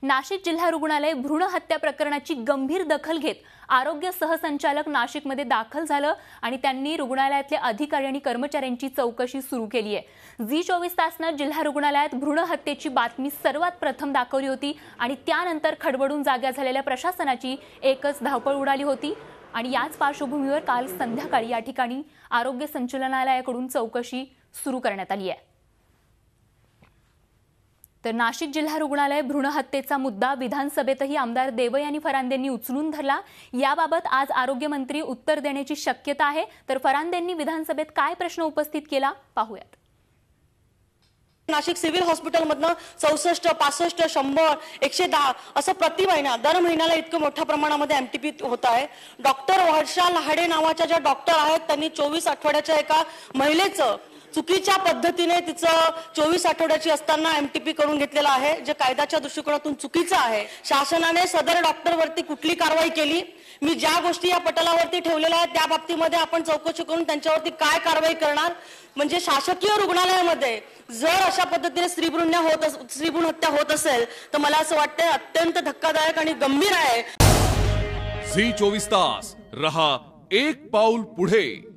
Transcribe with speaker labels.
Speaker 1: नाशिक जिल्हा रुग्णालय भ्रूण हत्या प्रकरणाची गंभीर दखल घेत आरोग्य सहसंचालक नाशिकमध्ये दाखल झालं आणि त्यांनी रुग्णालयातले अधिकारी आणि कर्मचाऱ्यांची चौकशी सुरू केली आहे। झी 24 तासनं जिल्हा रुग्णालयात भ्रूण हत्येची बातमी सर्वात प्रथम दाखवली होती आणि त्यानंतर खडबडून जाग्या झालेल्या प्रशासनाची एकच धावपळ उडाली होती आणि याच पार्श्वभूमीवर काल संध्याकाळी या ठिकाणी आरोग्य संचालनालयाकडून चौकशी सुरू करण्यात आली आहे। तर नाशिक जिल्हा रुग्णालय भ्रूण हत्येचा मुद्दा विधानसभेतही आमदार देवयानी फरांदेंनी उचलून धरला। याबाबत आज आरोग्यमंत्री उत्तर देण्याची शक्यता आहे। तर फरांदेंनी विधानसभेत काय प्रश्न उपस्थित केला पाहूयात।
Speaker 2: नाशिक सिव्हिल हॉस्पिटलमधनं 64, 65, 100, 110 असं प्रति महिना दर महिन्याला इतकं मोठ्या प्रमाणामध्ये एमटीपी होत आहे। डॉक्टर वर्षा लहाडे नावाच्या ज्या डॉक्टर आहेत त्यांनी 24 आठवड्याच्या एका महिलेचं चुकीच्या पद्धतीने तिचं 24 आठवड्याची असताना एमटीपी करून घेतलेला आहे, जे कायद्याच्या दृष्टिकोनातून चुकीचं आहे। शासनाने सदर डॉक्टरवरती कुठली कारवाई केली, मी ज्या गोष्टी या पटलावरती ठेवलेल्या आहेत त्या बाबतीमध्ये आपण चौकशी करून त्यांच्यावरती काय कारवाई करणार। म्हणजे शासकीय रुग्णालयामध्ये जर अशा पद्धतीने स्त्रीभ्रूण हत्या होत असेल तर मला असं वाटतं अत्यंत धक्कादायक आणि गंभीर आहे।
Speaker 3: झी 24 तास रहा एक पाऊल पुढे।